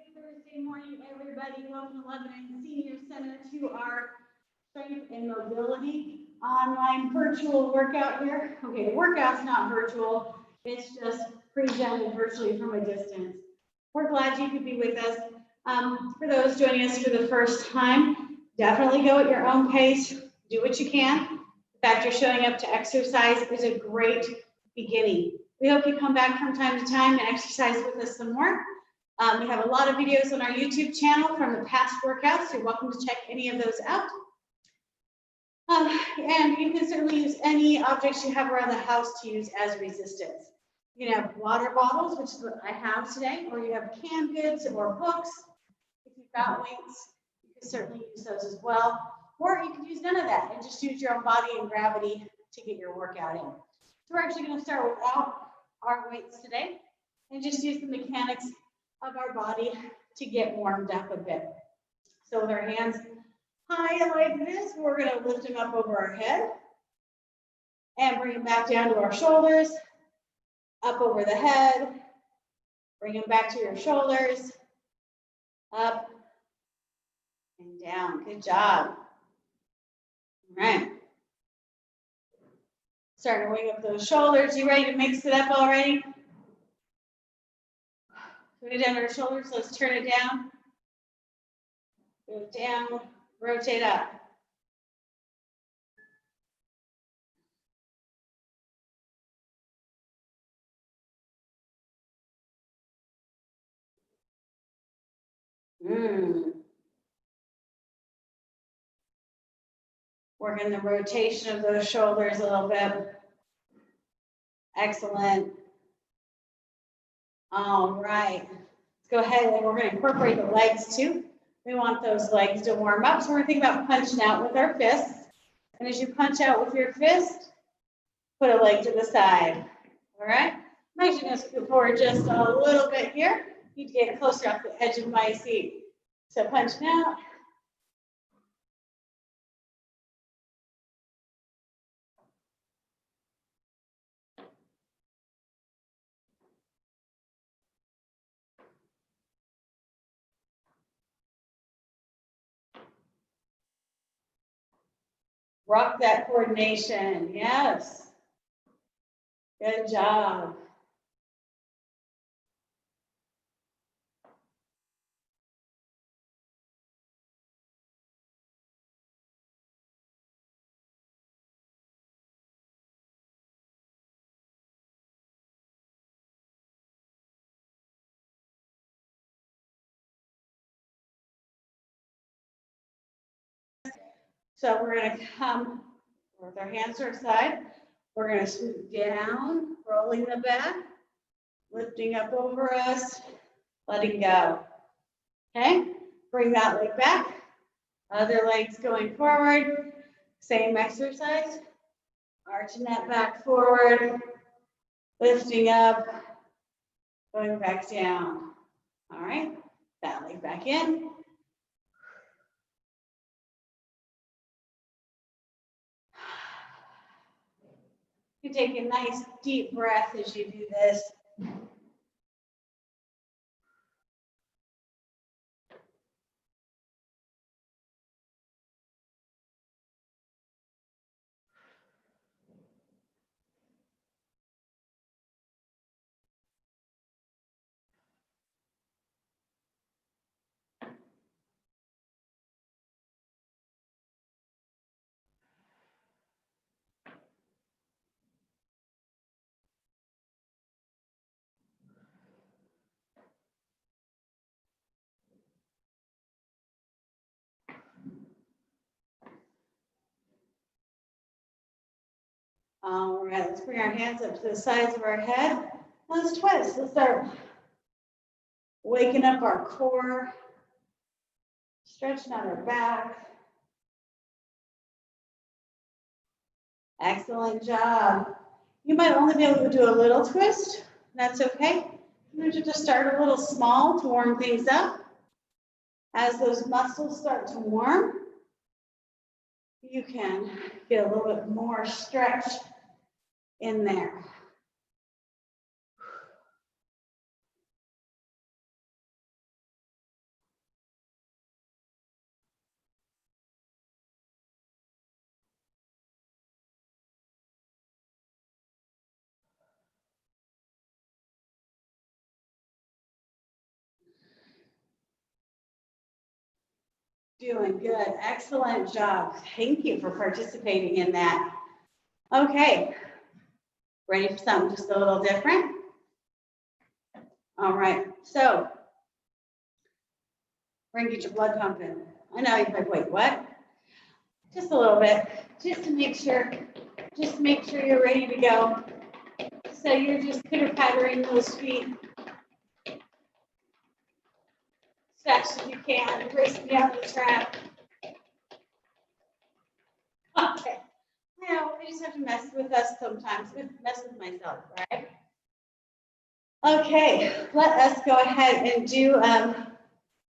Great Thursday morning, everybody. Welcome to Lebanon Senior Center to our Strength and Mobility online virtual workout here. Okay, the workout's not virtual. It's just presented virtually from a distance. We're glad you could be with us. For those joining us for the first time, definitely go at your own pace. Do what you can. The fact you're showing up to exercise is a great beginning. We hope you come back from time to time and exercise with us some more. We have a lot of videos on our YouTube channel from the past workouts. You're welcome to check any of those out. And you can certainly use any objects you have around the house to use as resistance. You can have water bottles, which is what I have today, or you have canned goods or books. If you've got weights, you can certainly use those as well. Or you can use none of that and just use your own body and gravity to get your workout in. So we're actually going to start without our weights today and just use the mechanics of our body to get warmed up a bit. So with our hands high like this, we're going to lift them up over our head and bring them back down to our shoulders, up over the head, bring them back to your shoulders, up and down. Good job. All right. Starting to wing up those shoulders. You ready to mix it up already? Put it down our shoulders. Let's turn it down. Go down, rotate up. Working the rotation of those shoulders a little bit. Excellent. All right. Let's go ahead and we're going to incorporate the legs too. We want those legs to warm up. So we're going to think about punching out with our fists. And as you punch out with your fist, put a leg to the side. All right. I'm actually going to scoot forward just a little bit here. Need to get closer off the edge of my seat. So punching out. Rock that coordination. Yes. Good job. So we're going to come with our hands to our side. We're going to swoop down, rolling the back, lifting up over us, letting go. Okay, bring that leg back. Other legs going forward. Same exercise. Arching that back forward, lifting up, going back down. All right, that leg back in. You take a nice deep breath as you do this. All right, let's bring our hands up to the sides of our head. Let's twist. Let's start waking up our core, stretching out our back. Excellent job. You might only be able to do a little twist. That's okay. You need to just start a little small to warm things up. As those muscles start to warm, you can get a little bit more stretch in there. Doing good. Excellent job. Thank you for participating in that. Okay. Ready for something just a little different? All right. So we're going to get your blood pumping. I know you're like, wait, what? Just a little bit, just to make sure you're ready to go. So you're just pitter-pattering those feet as fast as you can, racing down the track. Okay. You know, I just have to mess with us sometimes, mess with myself, right? Okay, let us go ahead and do a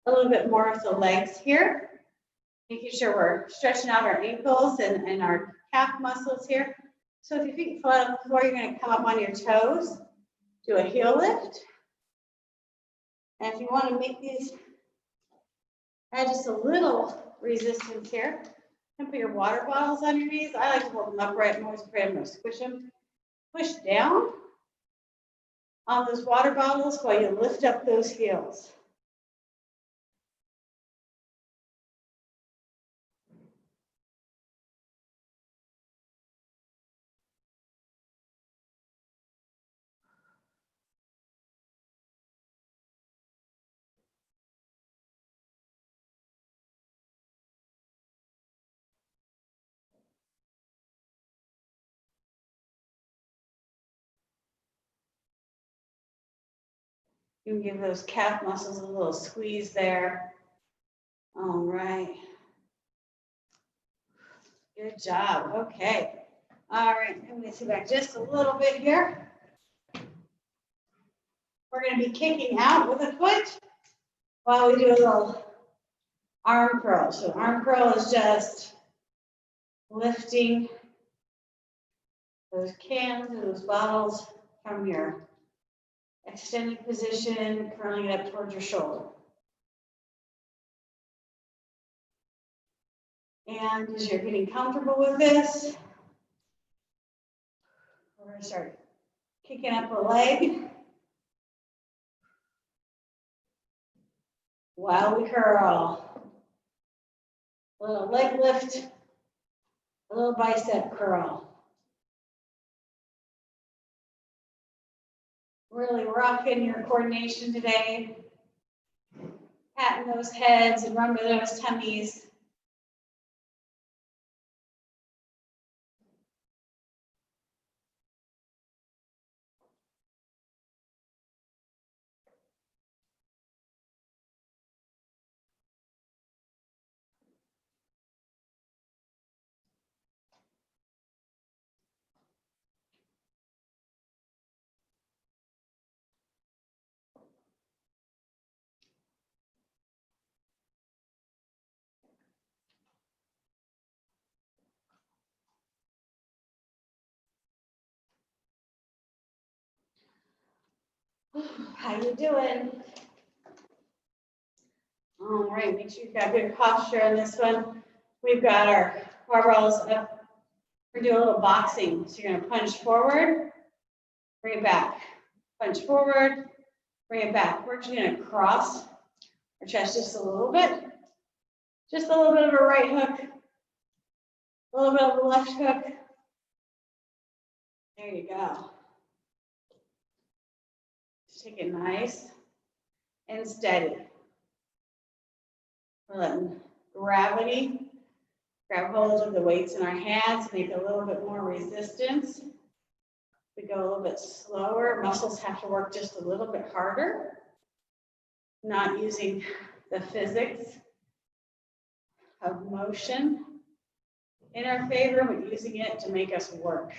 little bit more of the legs here. Making sure we're stretching out our ankles and our calf muscles here. So if your feet flat on the floor, you're going to come up on your toes, do a heel lift. And if you want to make these, add just a little resistance here. And put your water bottles on your knees. I like to hold them upright. I'm always afraid I'm going to squish them. Push down on those water bottles while you lift up those heels. You can give those calf muscles a little squeeze there. All right. Good job. Okay. All right. I'm going to sit back just a little bit here. We're going to be kicking out with a foot while we do a little arm curl. So arm curl is just lifting those cans or those bottles from your extended position, curling it up towards your shoulder. And as you're getting comfortable with this, we're going to start kicking up a leg while we curl. A little leg lift, a little bicep curl. Really rocking your coordination today. Patting those heads and rubbing those tummies. How you doing? All right, make sure you've got good posture on this one. We've got our barbells up. We're doing a little boxing. So you're gonna punch forward, bring it back. Punch forward, bring it back. We're just gonna cross our chest just a little bit. Just a little bit of a right hook, a little bit of a left hook. There you go. Just take it nice and steady. We're letting gravity grab hold of the weights in our hands, make a little bit more resistance. We go a little bit slower. Muscles have to work just a little bit harder. Not using the physics of motion in our favor, but using it to make us work.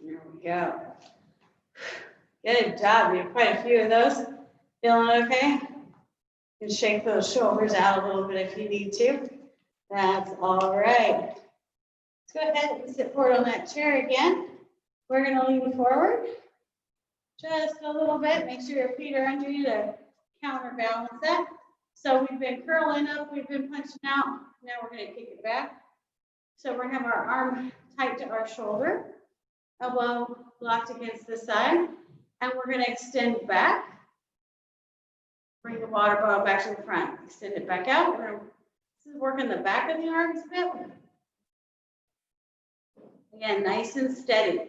There we go. Good job. You have quite a few of those. Feeling okay? You can shake those shoulders out a little bit if you need to. That's all right. Let's go ahead and sit forward on that chair again. We're going to lean forward just a little bit. Make sure your feet are under you to counterbalance that. So we've been curling up, we've been punching out. Now we're going to kick it back. So we're going to have our arm tight to our shoulder, elbow locked against the side, and we're going to extend back. Bring the water bottle back to the front. Extend it back out. This is working the back of the arms a bit. Again, nice and steady.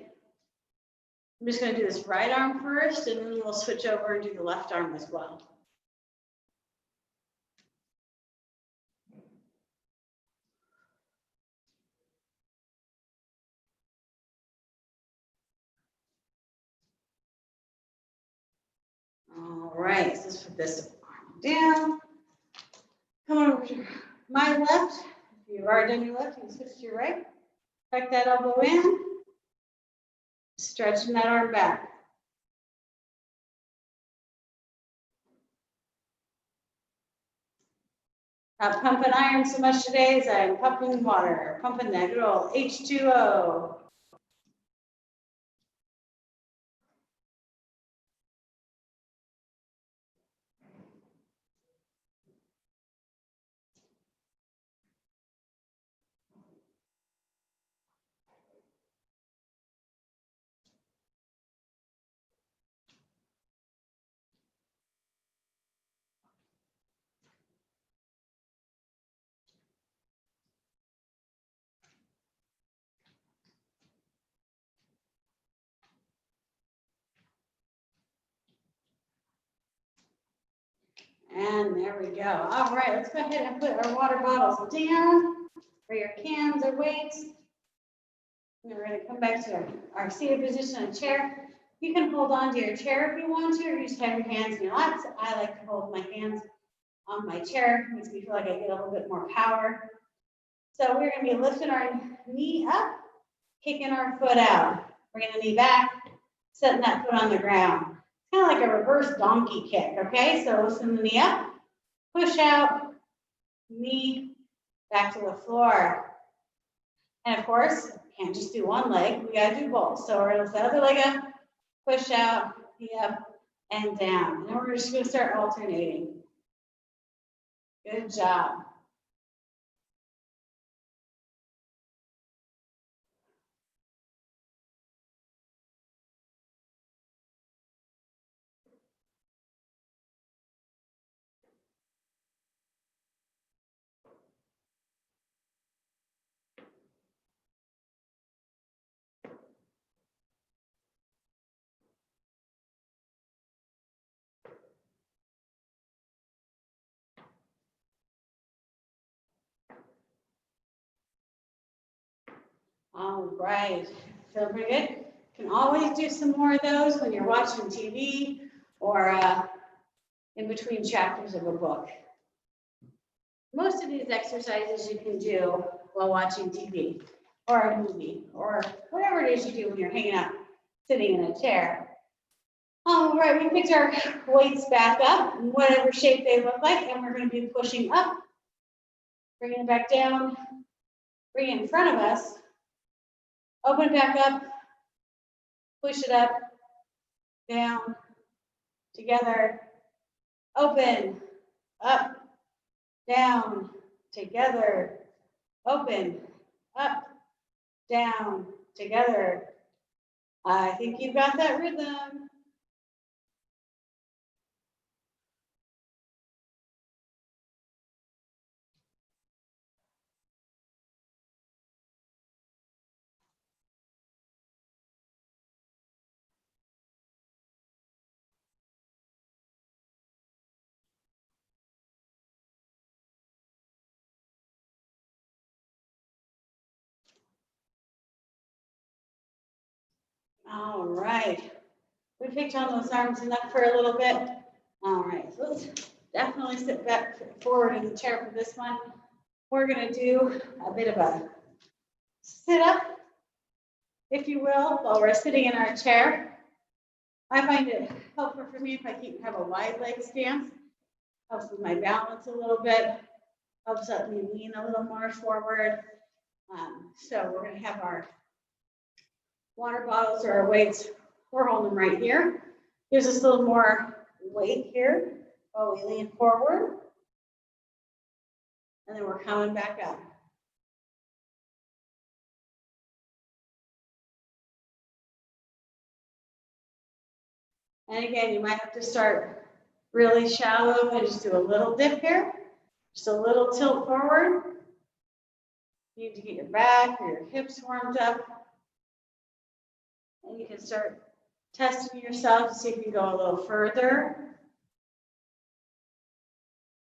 I'm just going to do this right arm first, and then we'll switch over and do the left arm as well. All right, so let's put this arm down. Come on over to my left. If you've already done your left, you can switch to your right. Tuck that elbow in. Stretching that arm back. Not pumping iron so much today as I'm pumping water, pumping that good old H2O. And there we go. All right, let's go ahead and put our water bottles down, or your cans or weights. And we're going to come back to our seated position on a chair. You can hold on to your chair if you want to, or you just have your hands in your laps. I like to hold my hands on my chair. It makes me feel like I get a little bit more power. So we're going to be lifting our knee up, kicking our foot out. Bringing the knee back, setting that foot on the ground. Kind of like a reverse donkey kick, okay? So loosen the knee up, push out, knee back to the floor. And of course, can't just do one leg, we gotta do both. So we're gonna set the leg up, push out, knee up, and down. And then we're just gonna start alternating. Good job. All right, feel pretty good? You can always do some more of those when you're watching TV or in between chapters of a book. Most of these exercises you can do while watching TV or a movie or whatever it is you do when you're hanging out, sitting in a chair. All right, we picked our weights back up in whatever shape they look like, and we're going to be pushing up, bringing it back down, bring it in front of us, open it back up, push it up, down, together, open, up, down, together, open, up, down, together. I think you've got that rhythm. All right, we picked on those arms enough for a little bit. All right, so let's definitely sit back forward in the chair for this one. We're gonna do a bit of a sit up if you will, while we're sitting in our chair. I find it helpful for me if I have a wide leg stance. Helps with my balance a little bit. Helps up me lean a little more forward. So we're going to have our water bottles or our weights. We're holding them right here. Gives us a little more weight here while we lean forward. And then we're coming back up. And again, you might have to start really shallow and just do a little dip here. Just a little tilt forward. You need to get your back or your hips warmed up. And you can start testing yourself to see if you can go a little further.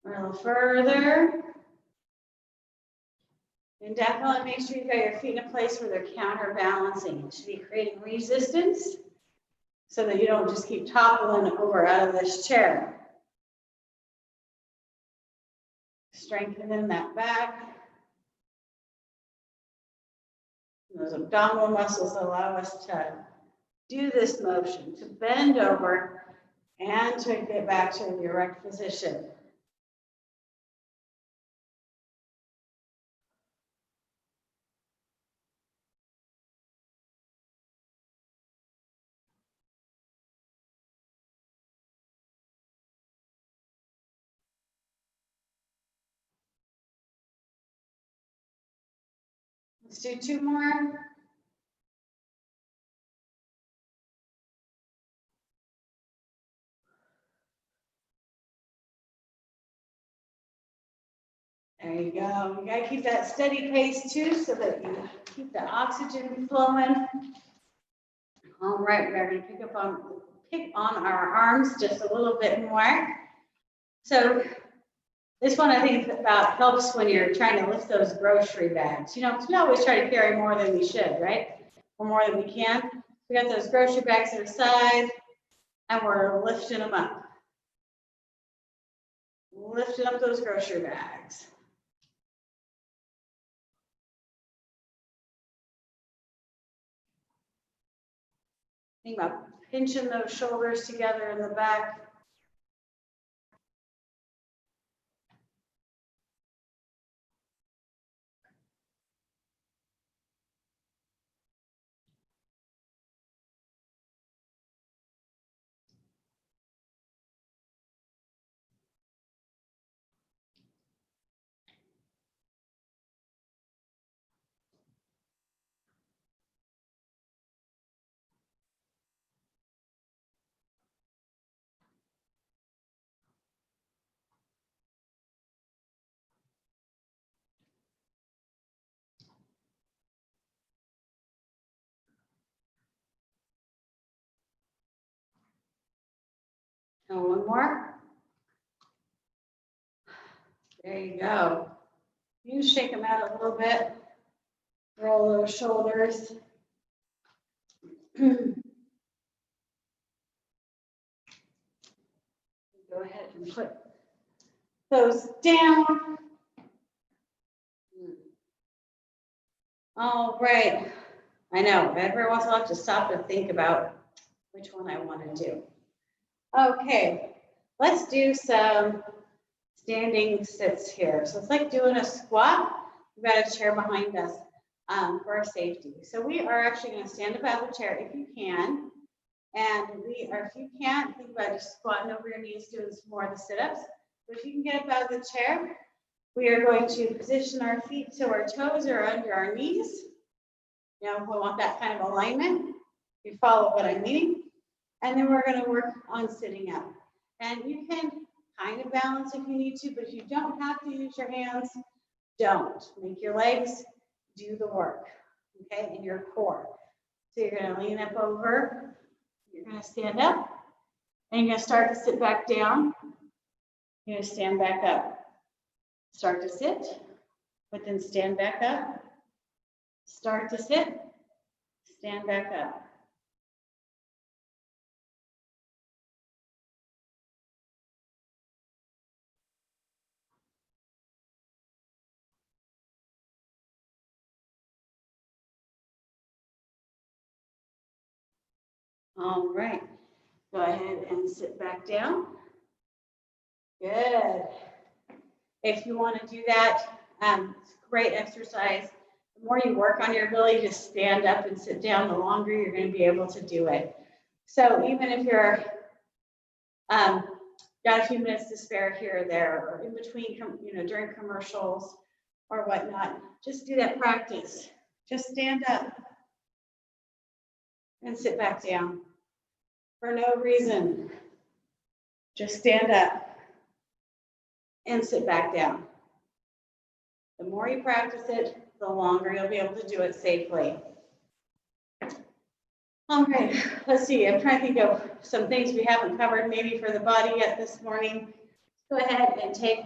Or a little further. And definitely make sure you got your feet in a place where they're counterbalancing. It should be creating resistance so that you don't just keep toppling over out of this chair. Strengthening that back. Those abdominal muscles allow us to do this motion, to bend over and to get back to the erect position. Let's do 2 more. There you go. You gotta keep that steady pace too so that you keep the oxygen flowing. All right, we're gonna pick on our arms just a little bit more. So this one I think about helps when you're trying to lift those grocery bags. You know, we always try to carry more than we should, right? Or more than we can. We got those grocery bags to the side and we're lifting them up. Lifting up those grocery bags. Think about pinching those shoulders together in the back. And one more. There you go. You shake them out a little bit. Roll those shoulders. Go ahead and put those down. All right. I know, every once in a while I have to stop and think about which one I want to do. Okay, let's do some standing sits here. So it's like doing a squat. We've got a chair behind us for our safety. So we are actually going to stand up out of the chair if you can. And if you can't, think about just squatting over your knees, doing some more of the sit-ups. But if you can get up out of the chair, we are going to position our feet so our toes are under our knees. You know, we want that kind of alignment. You follow what I'm meaning. And then we're going to work on sitting up. And you can kind of balance if you need to, but if you don't have to use your hands, don't. Make your legs do the work, okay, in your core. So you're going to lean up over, you're going to stand up, and you're going to start to sit back down. You're going to stand back up. Start to sit, but then stand back up. Start to sit, stand back up. All right. Go ahead and sit back down. Good. If you want to do that, it's great exercise. The more you work on your ability to stand up and sit down, the longer you're going to be able to do it. So even if you're got a few minutes to spare here or there, or in between, during commercials or whatnot, just do that practice. Just stand up and sit back down for no reason. Just stand up and sit back down. The more you practice it, the longer you'll be able to do it safely. All right, let's see. I'm trying to think of some things we haven't covered maybe for the body yet this morning. Go ahead and take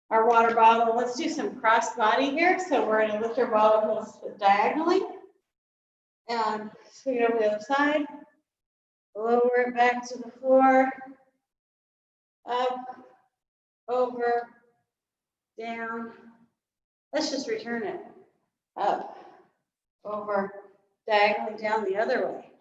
our water bottle. Let's do some cross body here. So we're going to lift our bottles diagonally and swing it over the other side. Lower it back to the floor. Up, over, down. Let's just return it. Up, over, diagonally down the other way.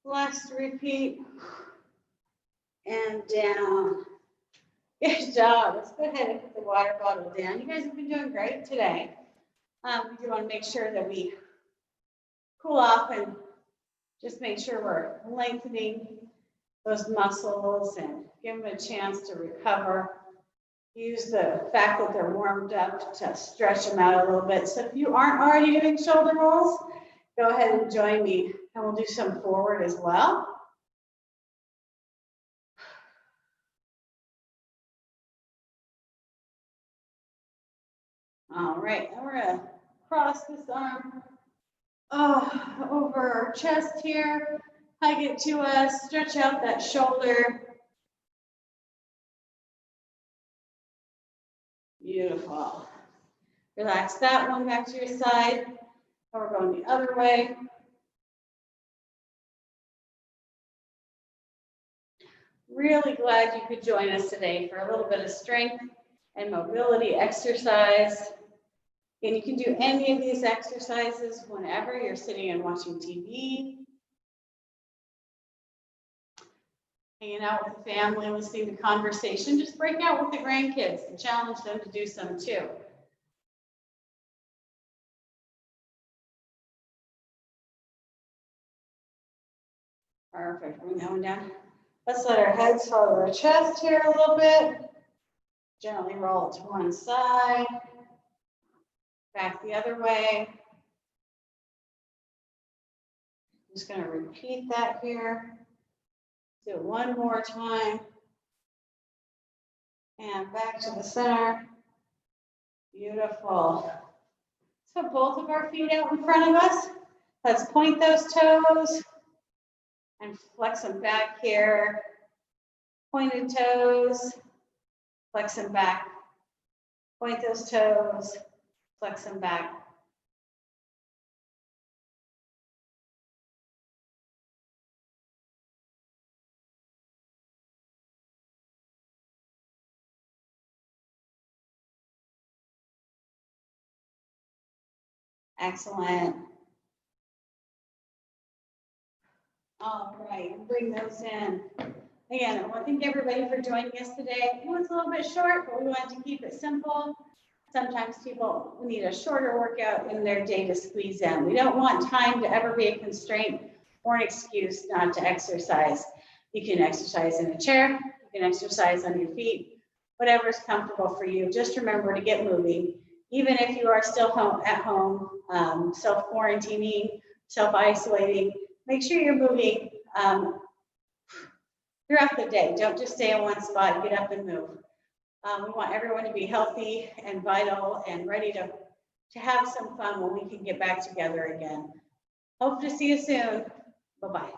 Last repeat. And down. Good job. Let's go ahead and put the water bottle down. You guys have been doing great today. We do want to make sure that we cool off and just make sure we're lengthening those muscles and give them a chance to recover. Use the fact that they're warmed up to stretch them out a little bit. So if you aren't already doing shoulder rolls, go ahead and join me and we'll do some forward as well. All right, and we're gonna cross this arm over our chest here, hug it to us, stretch out that shoulder. Beautiful. Relax that one back to your side. And we're going the other way. Really glad you could join us today for a little bit of strength and mobility exercise. And you can do any of these exercises whenever you're sitting and watching TV, hanging out with the family, listening to conversation. Just break out with the grandkids and challenge them to do some too. Perfect. Bring that one down. Let's let our heads follow our chest here a little bit. Gently roll it to one side. Back the other way. I'm just going to repeat that here. Do it one more time. And back to the center. Beautiful. So both of our feet out in front of us. Let's point those toes and flex them back here. Pointed toes, flex them back. Point those toes, flex them back. Excellent. All right, bring those in. Again, I want to thank everybody for joining us today. It was a little bit short, but we wanted to keep it simple. Sometimes people need a shorter workout in their day to squeeze in. We don't want time to ever be a constraint or an excuse not to exercise. You can exercise in a chair, you can exercise on your feet, whatever is comfortable for you. Just remember to get moving, even if you are still at home, self-quarantining, self-isolating, make sure you're moving throughout the day. Don't just stay in one spot, get up and move. We want everyone to be healthy and vital and ready to have some fun when we can get back together again. Hope to see you soon. Bye-bye.